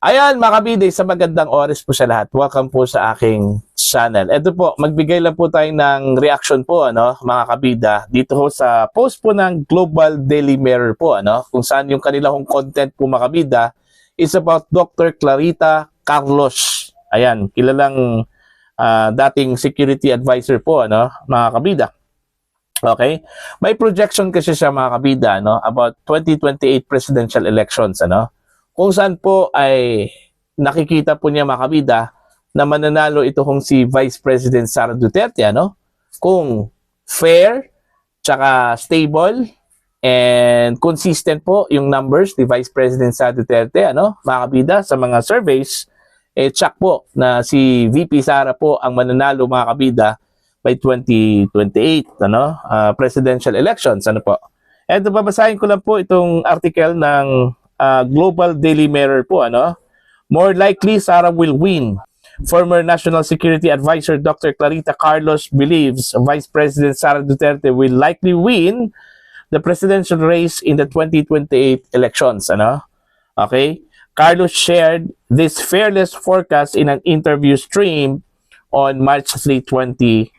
Ayan mga kabida, sa magandang oras po sa lahat. Welcome po sa aking channel. Ito po, magbigay lang po tayo ng reaction po mga kabida dito ho sa post po ng Global Daily Mirror po kung saan yung kanilang content po mga kabida is about Dr. Clarita Carlos. Ayan, kilalang dating security advisor po mga kabida. Okay? May projection kasi siya mga kabida about 2028 presidential elections kung saan po ay nakikita po niya mga kabida na mananalo ito kung si Vice President Sara Duterte kung fair, tsaka stable and consistent po yung numbers ni Vice President Sara Duterte mga kabida sa mga surveys, check po na si VP Sara po ang mananalo mga kabida by 2028 presidential elections po. And babasahin ko lang po itong article ng Global Daily Mirror po More likely Sara will win. Former National Security Advisor Dr. Clarita Carlos believes Vice President Sara Duterte will likely win the presidential race in the 2028 elections Okay? Carlos shared this fearless forecast in an interview stream on March 3, 2026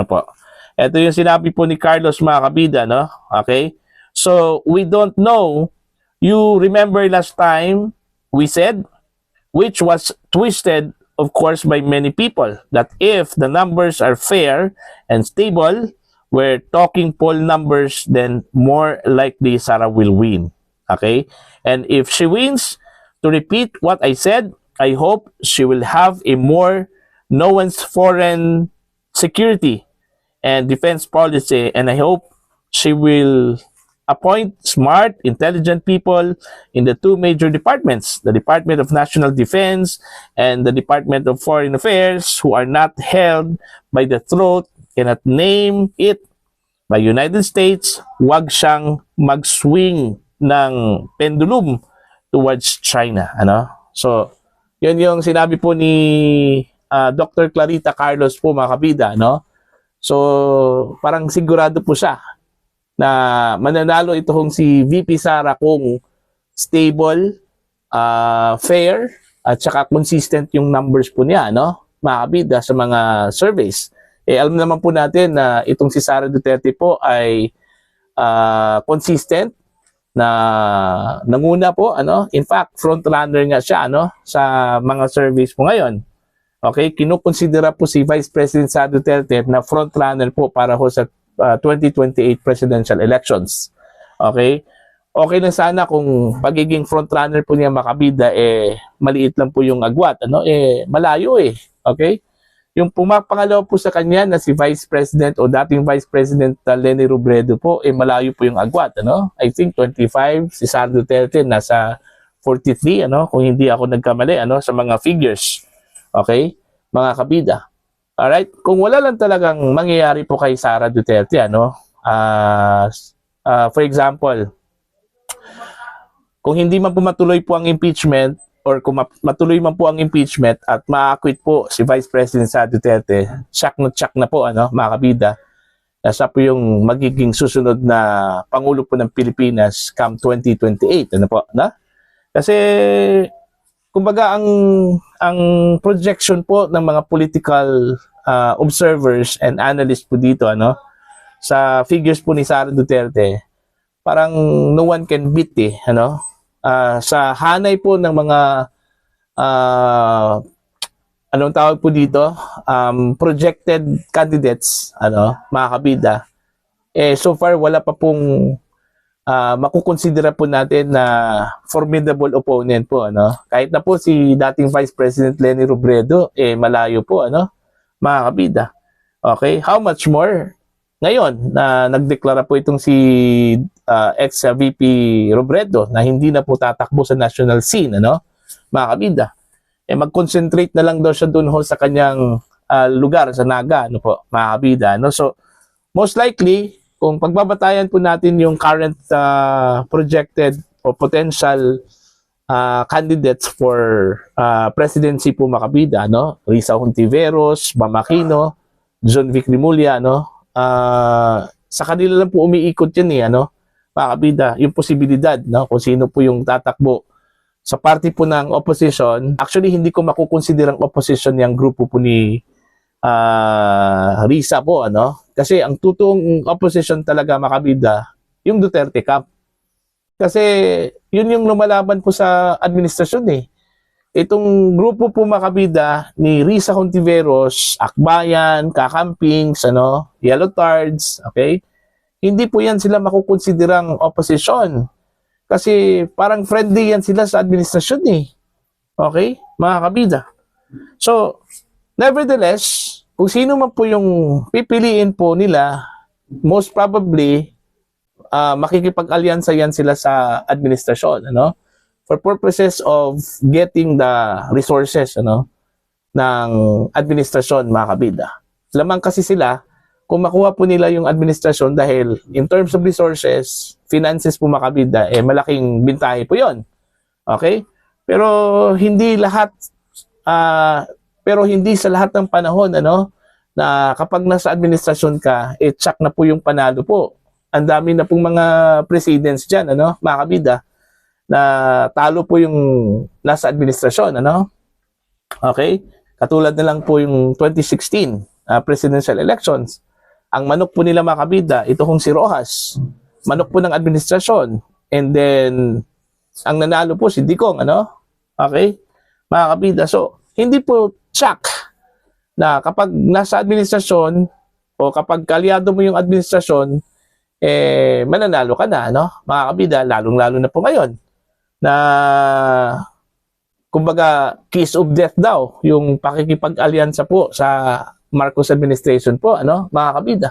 po. Ito yung sinabi po ni Carlos mga kabida Okay? So, we don't know. You remember last time we said, which was twisted, of course, by many people, that if the numbers are fair and stable, we're talking poll numbers, then more likely Sara will win. Okay? And if she wins, to repeat what I said, I hope she will have a more nuanced foreign security and defense policy, and I hope she will appoint smart, intelligent people in the two major departments, the Department of National Defense and the Department of Foreign Affairs, who are not held by the throat, cannot name it by United States, wag siyang mag-swing ng pendulum towards China. So, yun yung sinabi po ni Dr. Clarita Carlos po mga kabida. So, parang sigurado po siya na mananalo ito kung si VP Sara kung stable, fair, at saka consistent yung numbers po niya, mga kabida sa mga surveys. Alam naman po natin na itong si Sara Duterte po ay consistent na nanguna po, in fact, front runner nga siya sa mga surveys po ngayon. Okay, kinukonsidera po si Vice President Sara Duterte na front runner po para ho sa 2028 presidential elections. Okay? Okay na sana kung pagiging frontrunner po niya makabida maliit lang po yung agwat malayo Okay? Yung pumapangalawa po sa kanya na si Vice President o dating Vice President Leni Robredo po malayo po yung agwat I think 25, si Sara Duterte nasa 43 kung hindi ako nagkamali sa mga figures. Okay? Mga kabida. Alright, kung wala lang talagang mangyayari po kay Sara Duterte, for example, kung hindi man po matuloy po ang impeachment or kung matuloy man po ang impeachment at ma-acquit po si Vice President Sara Duterte, check na po, mga kabida, siya po yung magiging susunod na Pangulo po ng Pilipinas come 2028, Kasi, kumbaga ang projection po ng mga political observers and analysts po dito sa figures po ni Sara Duterte, parang no one can beat sa hanay po ng mga anong tawag po dito, projected candidates mga kabida, so far wala pa pong makukonsidera po natin na formidable opponent po kahit na po si dating Vice President Leni Robredo malayo po mga kabida. Okay, how much more ngayon na nagdeklara po itong si ex-VP Robredo na hindi na po tatakbo sa national scene mga kabida. Mag-concentrate na lang daw siya doon sa kanyang lugar sa Naga mga kabida. So most likely kung pagbabatayan po natin yung current projected or potential candidates for presidency po makabida, Risa Hontiveros, Bam Aquino, John Vic Rimulya, sa kanila lang po umiikot yan makabida, yung posibilidad, kung sino po yung tatakbo sa party po ng opposition, actually hindi ko makukonsiderang opposition yung grupo po ni Risa po, ano? Kasi ang totoong opposition talaga, mga kabida, yung Duterte camp. Kasi yun yung lumalaban po sa administrasyon eh. Itong grupo po, mga kabida, ni Risa Hontiveros, Akbayan, Kakampings, ano, Yellow Tards, okay? Hindi po yan sila makukonsiderang opposition. Kasi parang friendly yan sila sa administrasyon eh. Okay? Mga kabida. So, nevertheless, kung sino man po yung pipiliin po nila, most probably, makikipag-alyansa yan sila sa administrasyon, ano? For purposes of getting the resources, ano, ng administrasyon, mga kabida. Lamang kasi sila, kung makuha po nila yung administrasyon dahil in terms of resources, finances po, mga kabida, eh malaking bintahe po yon. Okay? Pero hindi lahat, pero hindi sa lahat ng panahon, ano, na kapag nasa administrasyon ka, eh tsak na po yung panalo po. Ang dami na pong mga presidents dyan, ano, mga kabida, na talo po yung nasa administrasyon, ano? Okay? Katulad na lang po yung 2016 presidential elections. Ang manok po nila, mga kabida, ito kong si Rojas. Manok po ng administrasyon. And then, ang nanalo po si Dicong, ano? Okay? Mga kabida. So, hindi po tsak na kapag nasa administrasyon o kapag kalyado mo yung administrasyon, eh, mananalo ka na, ano? Mga kabida, lalong-lalo na po ngayon na kumbaga kiss of death daw yung pakikipag-alyansa po sa Marcos administration po, ano, mga kabida.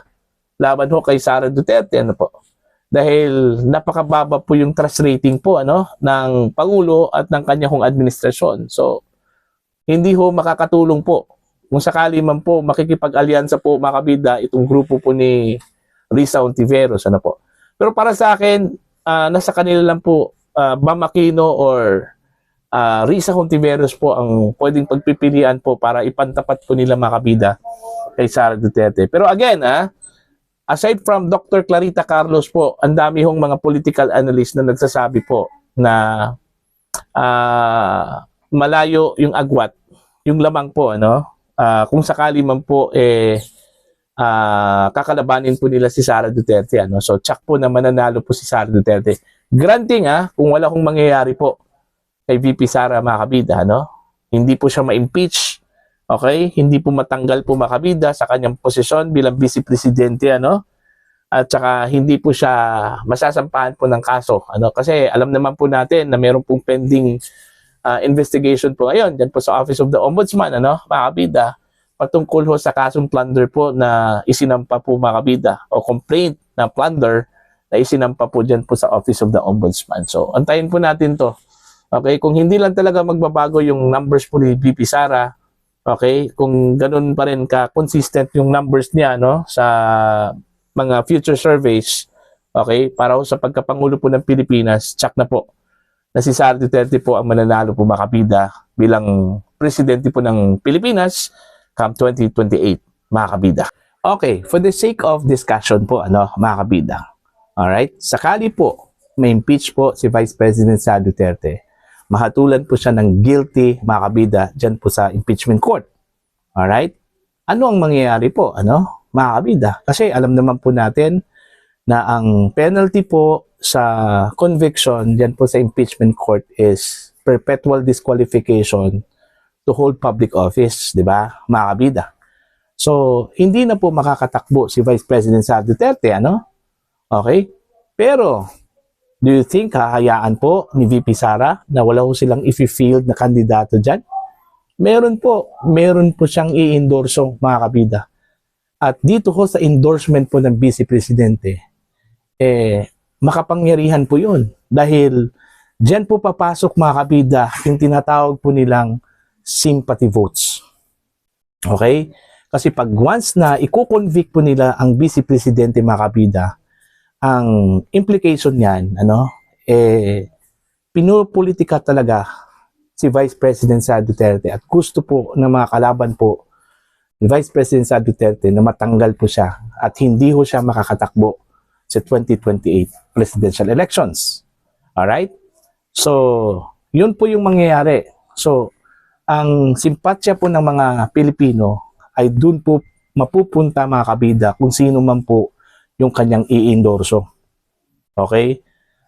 Laban ho kay Sara Duterte, ano po. Dahil napakababa po yung trust rating po, ano, ng Pangulo at ng kanyang administrasyon. So, hindi ho makakatulong po. Kung sakali man po makikipag-alyansa po, mga kabida, itong grupo po ni Risa Hontiveros, ano po. Pero para sa akin, nasa kanila lang po, Bam Aquino or Risa Hontiveros po ang pwedeng pagpipilian po para ipantapat po nila, mga kabida, kay Sara Duterte. Pero again, aside from Dr. Clarita Carlos po, ang dami hong mga political analyst na nagsasabi po na malayo yung agwat, yung lamang po, ano? Kung sakali man po, kakalabanin po nila si Sara Duterte, ano? So, tsak po na mananalo po si Sara Duterte. Granting, kung wala kong mangyayari po kay VP Sara, mga kabida, ano? Hindi po siya ma-impeach, okay? Hindi po matanggal po, mga kabida, sa kanyang posisyon bilang Vice Presidente, ano? At saka hindi po siya masasampahan po ng kaso, ano? Kasi alam naman po natin na meron pong pending investigation po ngayon dyan po sa Office of the Ombudsman, ano? Mga kabida, patungkol ho sa kasong plunder po na isinampa po, mga kabida, o complaint na plunder na isinampa po dyan po sa Office of the Ombudsman. So, antayin po natin to. Okay, kung hindi lang talaga magbabago yung numbers po ni VP Sara, okay, kung ganun pa rin ka-consistent yung numbers niya, no, sa mga future surveys, okay, para sa pagkapangulo po ng Pilipinas, tsak na po na si Sara Duterte po ang mananalo po, mga kabida, bilang presidente po ng Pilipinas come 2028, mga kabida. Okay, for the sake of discussion po, ano, mga kabida, alright, sakali po may impeach po si Vice President Sara Duterte, mahatulan po siya ng guilty, mga kabida, dyan po sa impeachment court. Alright? Ano ang mangyayari po, ano, mga kabida? Kasi alam naman po natin na ang penalty po sa conviction dyan po sa impeachment court is perpetual disqualification to hold public office, di ba, mga kabida? So, hindi na po makakatakbo si Vice President Sara Duterte, ano? Okay? Pero, do you think hahayaan po ni VP Sara na wala ho silang i-field na kandidato dyan? Meron po siyang i-endorso, mga kabida. At dito ho sa endorsement po ng Vice Presidente, makapangyarihan po yun. Dahil dyan po papasok, mga kabida, yung tinatawag po nilang sympathy votes. Okay? Kasi pag once na i-convict po nila ang Vice Presidente, mga kabida, ang implication niyan, ano, pinupolitika talaga si Vice President Sara Duterte at gusto po ng mga kalaban po ni Vice President Sara Duterte na matanggal po siya at hindi ho siya makakatakbo sa 2028 presidential elections. Alright? So, Yun po yung mangyayari. So, ang simpatsya po ng mga Pilipino ay dun po mapupunta mga kabida kung sino man po yung kanyang i-endorso. Okay?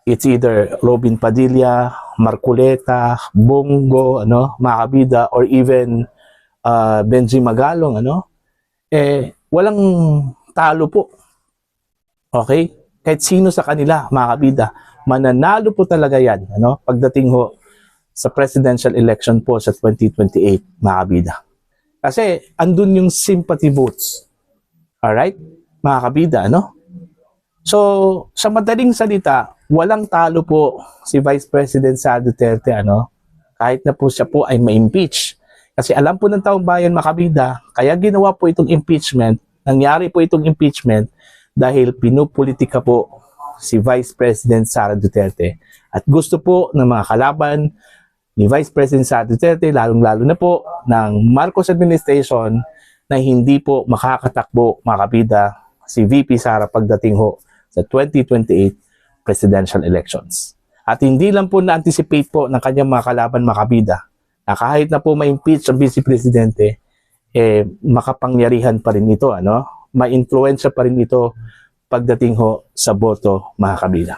It's either Robin Padilla, Marcoleta, Bongo, mga kabida, or even Benji Magalong, walang talo po. Okay? Kahit sino sa kanila, mga kabida, mananalo po talaga yan, pagdating ho sa presidential election po sa 2028, mga kabida. Kasi andun yung sympathy votes. Alright? Mga kabida, So, sa madaling salita, walang talo po si Vice President Sara Duterte, kahit na po siya po ay ma-impeach. Kasi alam po ng taong bayan, mga kabida, kaya ginawa po itong impeachment, nangyari po itong impeachment dahil pinupolitika po si Vice President Sara Duterte. At gusto po ng mga kalaban ni Vice President Sara Duterte, lalong-lalo na po ng Marcos administration, na hindi po makakatakbo, mga kabida, si VP Sara pagdating ho sa 2028 presidential elections. At hindi lang po na-anticipate po ng kanyang mga kalaban, mga kabida, na kahit na po ma-impeach ang Vice Presidente, makapangyarihan pa rin ito, ma-influensya pa rin ito pagdating ho sa boto, mga kabida.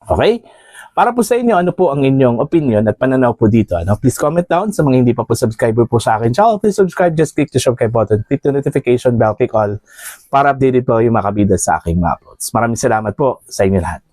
Okay? Para po sa inyo, ano po ang inyong opinion at pananaw po dito? Please comment down. Sa mga hindi pa po subscriber po sa akin channel, please subscribe. Just click the subscribe button, click the notification bell, click all para updated po yung mga kabida sa aking mga uploads. Maraming salamat po sa inyo lahat.